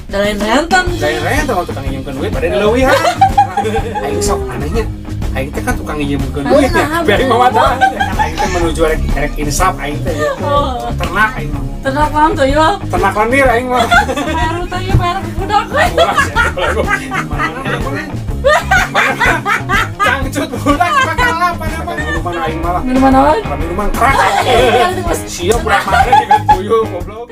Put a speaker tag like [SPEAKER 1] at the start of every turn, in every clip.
[SPEAKER 1] Da lain rentan.
[SPEAKER 2] Lain renta mau tukang nginjemkeun duit pada dileuwihan. Aing sok anehnya. Aing teh kan tukang nginjemkeun duit ya. Biar aing mawadahan. Kan aing teh menuju rek insaf aing teh. Ternak aing mah.
[SPEAKER 1] Ternak paham tuh ya.
[SPEAKER 2] Ternak lendir aing mah.
[SPEAKER 1] Baru tuh ya bayar budak we.
[SPEAKER 2] Cangcut budak bakal apa minuman aing malah.
[SPEAKER 1] Minuman apa?
[SPEAKER 2] Minuman keras. Siap budak mana dengan tuyul goblok.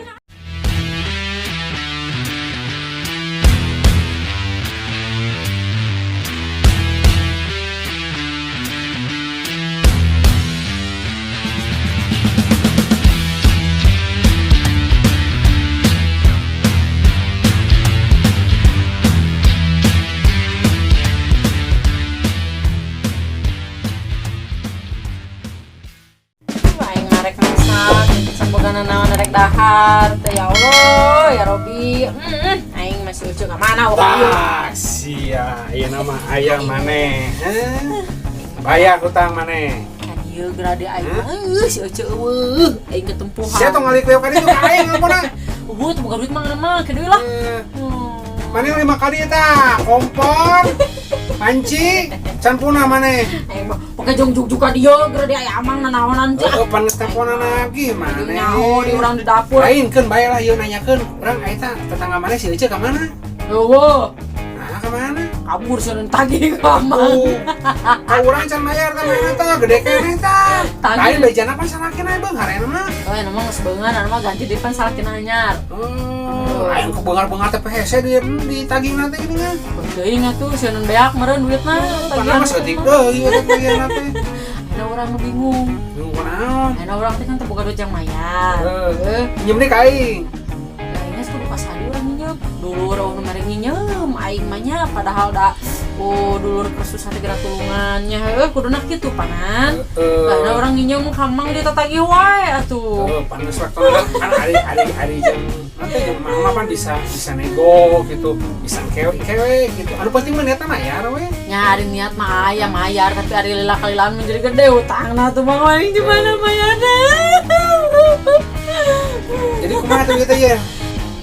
[SPEAKER 1] Naon rek dahar teh ya Allah ya Robi aing masih ucuk ka mana
[SPEAKER 2] waktu sia ieu nama aya maneh bayar hutang maneh
[SPEAKER 1] ieu grade aing si ucuk aing ketempuhan
[SPEAKER 2] sia tong ngalikleuh ka ditu ka aing ngapunna
[SPEAKER 1] tuh bukan duit mah ke deui lah
[SPEAKER 2] maneh 5 kali eta kompor panci can punah maneh
[SPEAKER 1] aing mah pokoke jong-jong ka dieu grade aya amang nanaonan
[SPEAKER 2] heeh panes teleponan lagi maneh
[SPEAKER 1] nyaho di urang di dapur
[SPEAKER 2] lainkeun bae lah ieu nanyakeun urang eta tetangga maneh si Ece ka mana
[SPEAKER 1] eueuh
[SPEAKER 2] nah ka mana
[SPEAKER 1] kabur seureun tagih ka amang
[SPEAKER 2] ka urang can bayar teh mana teh gede keneh teh lain bejana pan salakina beung harena mah
[SPEAKER 1] oh anu mah geus beungan anu mah ganti depan salakina anyar
[SPEAKER 2] aing kebengar-bengar teh hese di tagih nanti gini kan
[SPEAKER 1] teuing atuh seueun beak meureun duitna
[SPEAKER 2] tagihan mah seutik deui eta tagihan teh
[SPEAKER 1] ada orang nu bingung
[SPEAKER 2] kunaon
[SPEAKER 1] ada orang teh kan teu boga duit jang mayar
[SPEAKER 2] nyeum deui ka aing
[SPEAKER 1] aing geus kudu pas hadi urang nginjem dulur nu mere nginjem aing mah nya padahal da dulur persusah teh geura tulungannya kuduna kitu panan ada orang nginjem kamang di tatagih wae atuh
[SPEAKER 2] panas waktu kan hari jam nanti jam mama pan bisa nego gitu bisa kewe gitu anu penting mah niatna mayar we
[SPEAKER 1] nya ari niat mah aya mayar tapi ari lila kalilan menjadi gede utangna tuh mah aing di mana mayarna
[SPEAKER 2] jadi kumaha tuh kita ya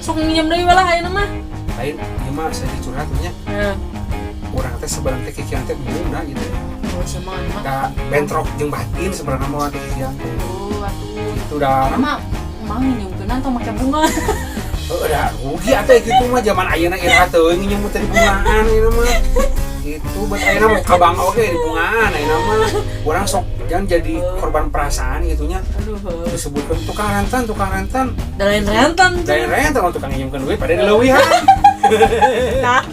[SPEAKER 1] sok nginjem deui wae lah ayeuna mah
[SPEAKER 2] lain ieu mah saya dicurhat nya urang teh sebenarnya teh kikian teh bingung gitu
[SPEAKER 1] oh sama mah
[SPEAKER 2] da bentrok jeung batin sebenarnya mah teh kikian
[SPEAKER 1] atuh
[SPEAKER 2] itu dah
[SPEAKER 1] mah mang nginjemkeun atau make bunga
[SPEAKER 2] udah rugi atuh gitu mah zaman ayeuna ira teuing nginjem teh di bungaan ieu mah itu buat ayeuna mah kabang oge di bungaan ayeuna mah urang sok jangan jadi korban perasaan gitunya
[SPEAKER 1] aduh
[SPEAKER 2] disebutkan tukang rentan
[SPEAKER 1] da lain rentan
[SPEAKER 2] tukang nginjemkeun duit pada dileuwihan
[SPEAKER 1] nah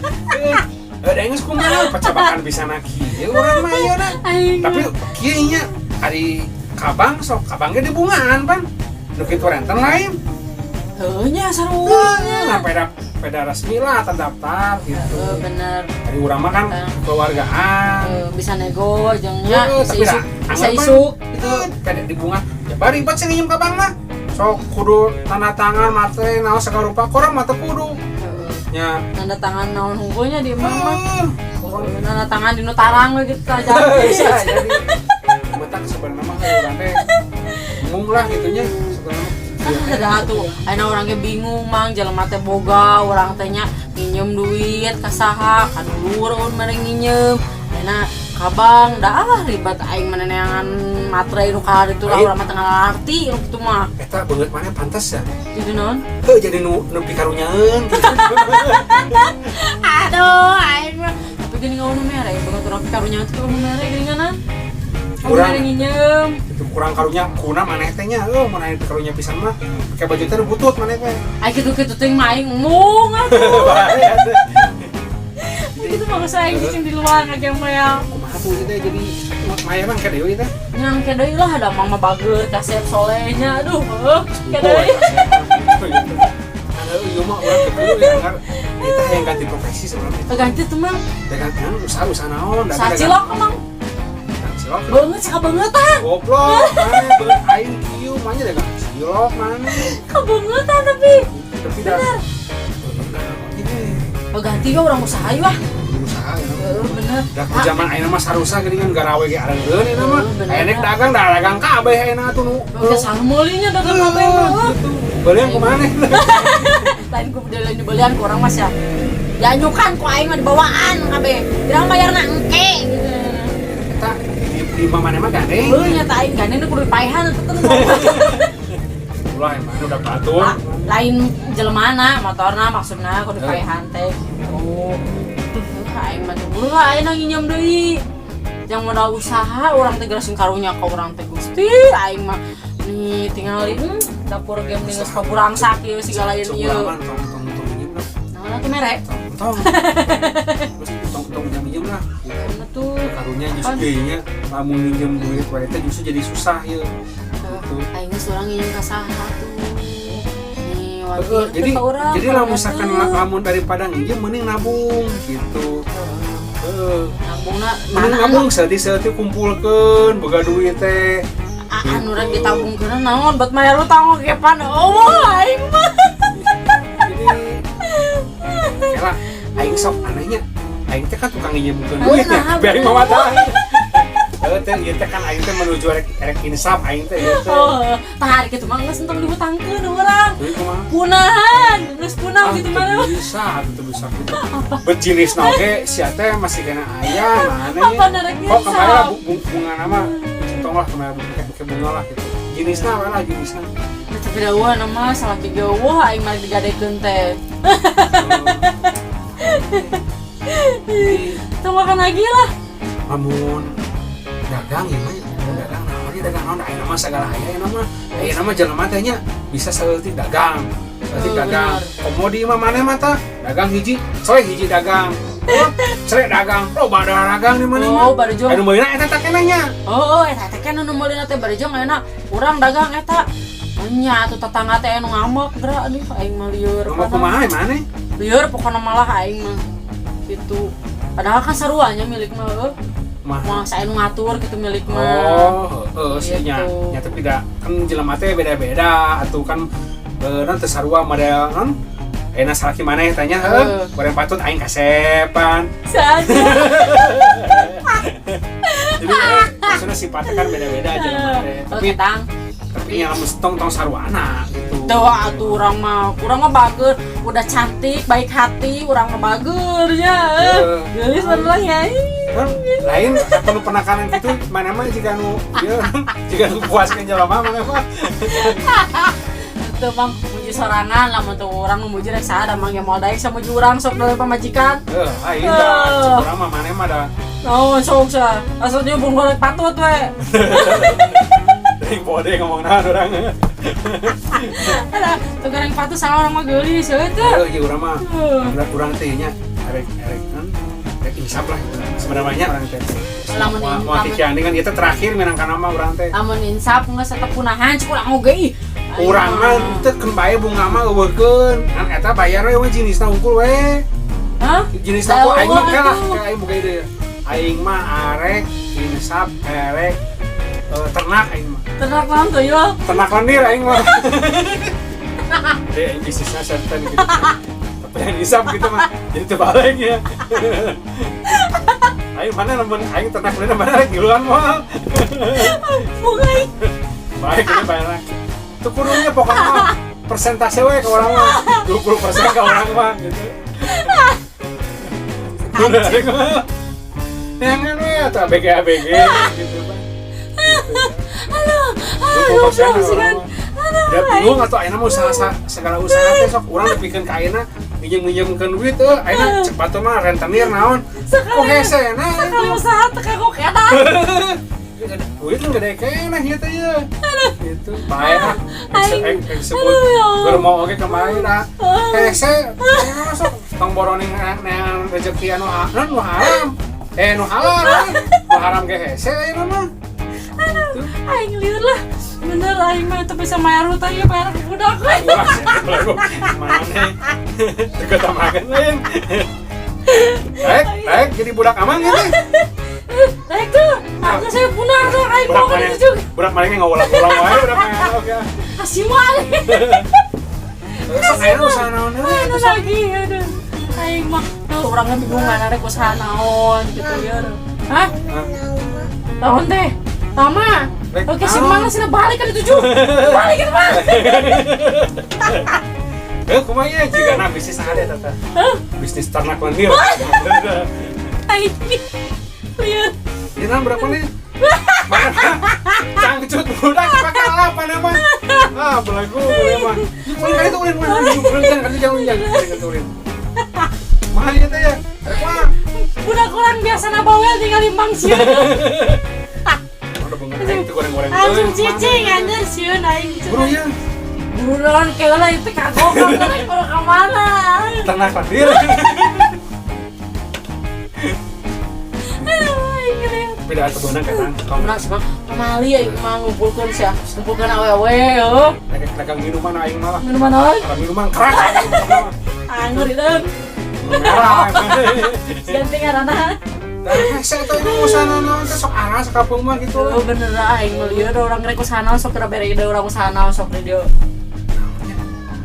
[SPEAKER 2] ada yang kumaha pacabakan bisa kieu urang mah ayeuna tapi kieu nya ari kabang sok kabangnya di bungaan pan nu kitu rentan lain
[SPEAKER 1] heuh nya sarua
[SPEAKER 2] peda resmi lah terdaftar gitu
[SPEAKER 1] bener
[SPEAKER 2] dari urang mah kan keluargaan
[SPEAKER 1] bisa nego jeung nya bisa
[SPEAKER 2] isuk
[SPEAKER 1] isuk
[SPEAKER 2] itu peda di bunga ya bari ribet sih nginjem kabang mah sok kudu tanda tangan matre naon sagarupa korang mah teu kudu nya
[SPEAKER 1] tanda tangan naon hungkulnya di mah tanda tangan di notarang we gitu aja
[SPEAKER 2] jadi betak sebenarnya mah urang teh bingung lah gitunya sebenarnya
[SPEAKER 1] ada tuh ayeuna urang ge bingung mang jelema teh boga urang teh nya nginjem duit ka saha ka dulur mun mere nginjem ayeuna kabang dah ribet aing meneneangan matre nu ka ditu lah urang mah teu ngarti kitu mah
[SPEAKER 2] eta beungeut maneh pantes ya
[SPEAKER 1] jadi naon
[SPEAKER 2] heuh jadi nu nepi karunyaeun
[SPEAKER 1] aduh aing mah tapi geuning nu mere beungeut urang karunya teh nu mere geuninganan kurang nginjem
[SPEAKER 2] itu kurang karunya kuna maneh teh nya mun aya karunya pisan mah pake baju teh butut maneh teh
[SPEAKER 1] ai kitu-kitu teh mah aing mung atuh itu mah saya cicing di luar ngajeng mah ya
[SPEAKER 2] kumaha tuh teh jadi mayaran ka deui teh
[SPEAKER 1] nyang ke deui lah ada mang mah bager kasep solehnya aduh ke deui
[SPEAKER 2] ada ieu mah urang teh dengar kita yang ganti profesi sebenarnya
[SPEAKER 1] ganti tuh mang
[SPEAKER 2] dengan usaha naon
[SPEAKER 1] sacilok emang banget sih kebangetan
[SPEAKER 2] goblok maneh beun aing kieu mah nya dagang cilok maneh
[SPEAKER 1] kebangetan tapi
[SPEAKER 2] dah
[SPEAKER 1] ganti ge urang usaha ieu ah
[SPEAKER 2] usaha ya
[SPEAKER 1] bener
[SPEAKER 2] da ku zaman ayeuna mah sarusa geuningan garawe ge areureun ieu mah aya dagang kabeh ayeuna atuh nu
[SPEAKER 1] geus salmeulinya dagang kabeh mah
[SPEAKER 2] beuleuh kumaneh
[SPEAKER 1] lain ku dibelian ku orang mas ya dianyukan ku aing mah dibawaan kabeh bilang bayarna engke gitu
[SPEAKER 2] Eta di mana mah gandeng.
[SPEAKER 1] heuh nya teh aing gandeng kudu dipaehan teh
[SPEAKER 2] Ulah emang udah batur.
[SPEAKER 1] lain jelemana motorna maksudna kudu dipaehan teh gitu aing mah dulu aing nginjem deui yang modal usaha orang teh gerasin karunya ka urang teh Gusti aing mah nih tinggal dapur game nih geus kaburang sakieu sigala ieu
[SPEAKER 2] Tong minjem lah.
[SPEAKER 1] nah teh merek
[SPEAKER 2] Tong. Tong minjem lah.
[SPEAKER 1] bener tuh
[SPEAKER 2] Karunya justru kayaknya lamun minjem duit wae teh justru jadi susah ya.
[SPEAKER 1] aing geus urang nginjem ka saha tuh nih
[SPEAKER 2] Jadi lamun misalkan lamun daripada nginjem mending nabung gitu.
[SPEAKER 1] nabungna
[SPEAKER 2] Mending nabung seudi kumpulkeun boga duit teh.
[SPEAKER 1] anu rek ditabungkeun naon bet mayar utang oge pan aing mah
[SPEAKER 2] Jadi kela aing sok anehnya. Aing teh kan tukang nginjemkeun duit ya. Biar aing mawadah. Teh ieu teh kan aing teh menuju rek insaf aing teh ieu teh.
[SPEAKER 1] tah hari kitu mah geus entong dihutangkeun urang
[SPEAKER 2] Jadi kumaha?
[SPEAKER 1] punahan geus punah gitu mah
[SPEAKER 2] Bisa gitu. Bet jenisna oge sia teh masih kena aya mana
[SPEAKER 1] Apa narek
[SPEAKER 2] kok kemarin
[SPEAKER 1] insaf?
[SPEAKER 2] bunga nama tong lah kemarin ke bunga lah gitu. Jenisna apa lah jenisna.
[SPEAKER 1] tapi daeuah nama salah geueuh aing mah digadekeun teh teu makan lagi lah
[SPEAKER 2] Lamun dagang ya mah dagang naon dagang naon aya nama sagala aya nama. Aya nama jelema teh nya bisa saeutik dagang. Saeutik dagang. Komodi mah maneh mah tah dagang hiji, soe hiji dagang. Sere dagang, loba dagang di mana mah.
[SPEAKER 1] oh barejong
[SPEAKER 2] Anu meunna eta teh kenanya.
[SPEAKER 1] eta teh kan nu meulina teh barejong ayeuna urang dagang eta nya atuh tetangga teh anu ngamek geura aduh aing mah lieur
[SPEAKER 2] Mau kumaha maneh?
[SPEAKER 1] lieur pokona malah aing mah gitu padahal kan saruanya milik mah
[SPEAKER 2] Mah.
[SPEAKER 1] mah saya nu ngatur gitu milik mah
[SPEAKER 2] Sih nya.
[SPEAKER 1] Gitu.
[SPEAKER 2] Nya tapi da kan jelema teh beda-beda atuh kan teu sarua model non ayeuna salaki maneh tanya bareng patut aing kasepan.
[SPEAKER 1] saja
[SPEAKER 2] Jadi maksudnya sifatnya kan beda-beda jelema teh. Tapi yang tong saruana gitu.
[SPEAKER 1] tuh atuh urang mah bager udah cantik baik hati urang mah bager ya geulis bener ya
[SPEAKER 2] Kan lain anu penakanan gitu mana mah jika nu jika nu puaskeun jelema mana mah.
[SPEAKER 1] teu bang muji sorangan lamun teu urang nu muji rek saha da mangge moal daek sama muji urang sok dari pamajikan
[SPEAKER 2] Aing da urang mah maneh mah da
[SPEAKER 1] naon sok sa asal nyubung golek patut we
[SPEAKER 2] Ring bode ngomong naon urang.
[SPEAKER 1] ada tuh goreng patut salah orang mah geulis ya teh
[SPEAKER 2] Ieu urang mah urang teh nya arek kan rek insaf lah sebenarnya urang teh.
[SPEAKER 1] Lamun
[SPEAKER 2] mau kician dengan itu terakhir minang kana mah urang teh.
[SPEAKER 1] lamun insaf geus eta punahan cek urang oge ih
[SPEAKER 2] Urang mah teu keun bae bunga mah eueuhkeun. Kan eta bayar we jenisna unggul we.
[SPEAKER 1] hah
[SPEAKER 2] Jenisna ku aing mah kalah aing boga ide. Aing mah arek insaf erek ternak aing mah.
[SPEAKER 1] ternak naon tuh yo
[SPEAKER 2] Ternak lendir aing mah. Aing bisnisna santan gitu. Apa yang insaf gitu mah. Jadi teu balik ya. Aing mana lamun aing ternak lendir mana rek giluan moal.
[SPEAKER 1] bukan
[SPEAKER 2] Baik ini bayar. Tuh kudunya pokoknya mah persentase we ke orang mah 20% ke orang mah gitu. Udah ada kemana? Jangan we atau ABG gitu Pak.
[SPEAKER 1] aduh
[SPEAKER 2] 20% ke
[SPEAKER 1] sih kan
[SPEAKER 2] orang mah. Ya bingung atau ayeuna mah usaha segala usaha teh sok urang nepikeun ka ayeuna minjem-minjemkeun duit ayeuna cepat mah rentenir naon. Kok hese na.
[SPEAKER 1] sekali usaha teh kagok eta
[SPEAKER 2] Duit kan gede kena gitu ya. Gitu. Baik lah. Disebut
[SPEAKER 1] ya Allah.
[SPEAKER 2] germo oke kemarin dah. Hese, ayeuna masuk tong boroning neangan rezeki anu nu haram. Nu halal. Nu haram ge hese ayeuna mah.
[SPEAKER 1] aing lieur lah bener aing mah teu bisa mayar hutang ya bayar ke budak we
[SPEAKER 2] Wah, mana? Dekat sama lain. Jadi budak aman gitu.
[SPEAKER 1] rek tuh aku saya punah tuh aing mau gitu
[SPEAKER 2] Budak mana ngawulang-ulang wae budak mana oke.
[SPEAKER 1] kasih mah
[SPEAKER 2] Sok ayeuna usaha naon deui.
[SPEAKER 1] ada lagi aduh aing mah tuh urangnya bingungan rek usaha naon gitu ya hah naon teh Tama, oke sih mana sih balik kan dituju, balik gitu mah.
[SPEAKER 2] Kumaha ya jika na bisnis ada tata. Bisnis ternak lendir.
[SPEAKER 1] Aing lieur.
[SPEAKER 2] Ini berapa nih? Cangcut budak pakai apa nama? Belagu boleh mah. Ulin kali itu ulin jangan. Mahal ya teh ya. Wah.
[SPEAKER 1] Budak orang biasa na bawel tinggal limbang sieun.
[SPEAKER 2] Udah bengek itu goreng-goreng.
[SPEAKER 1] Langsung cicing anjir sieun aing.
[SPEAKER 2] Buru ya.
[SPEAKER 1] Buruan keula itu kagok goreng ka mana.
[SPEAKER 2] Ternak lendir. Beda atau benang kan?
[SPEAKER 1] Benar sih bang, kemali aing mah ngumpulkeun sia, ngumpulkeun awewe heuh.
[SPEAKER 2] Dagang minuman aing malah.
[SPEAKER 1] Minuman euy.
[SPEAKER 2] Minuman keras.
[SPEAKER 1] Anggur itu.
[SPEAKER 2] Merah.
[SPEAKER 1] Ganti ngaranna.
[SPEAKER 2] Dari hese itu usana naon teh sok aras kampung mah gitu.
[SPEAKER 1] Oh bener aing mah lieur urang rek usahana sok kira bere ide urang usahana sok di dieu.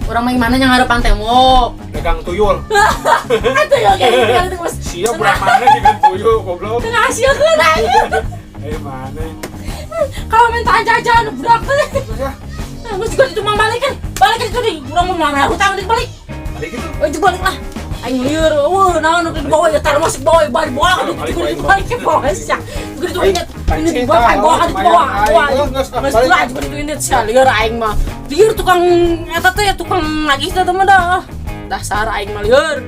[SPEAKER 1] Urang mah gimana yang harapan temo.
[SPEAKER 2] Dagang tuyul.
[SPEAKER 1] Atuh ya kayak gitu Mas.
[SPEAKER 2] Sia budak mana dagang tuyul goblok.
[SPEAKER 1] Teu ngahasilkeun aing.
[SPEAKER 2] Mana?
[SPEAKER 1] Kalau minta jajan budak teh.
[SPEAKER 2] Ya,
[SPEAKER 1] Geus juga itu mah balikan. Balikan itu deui. Urang mah mana hutang dik balik.
[SPEAKER 2] balik gitu.
[SPEAKER 1] Itu balik lah. Aing lieur, naon di bawah ya tar masuk bawah bari bawa ka di balik ke bawah sia. Gitu inget, ini di bawah ka bawah ka di bawah. Geus pula juga di inget sia lieur aing mah. Lieur tukang eta teh tukang nagih teh mah dah. Dasar aing mah lieur.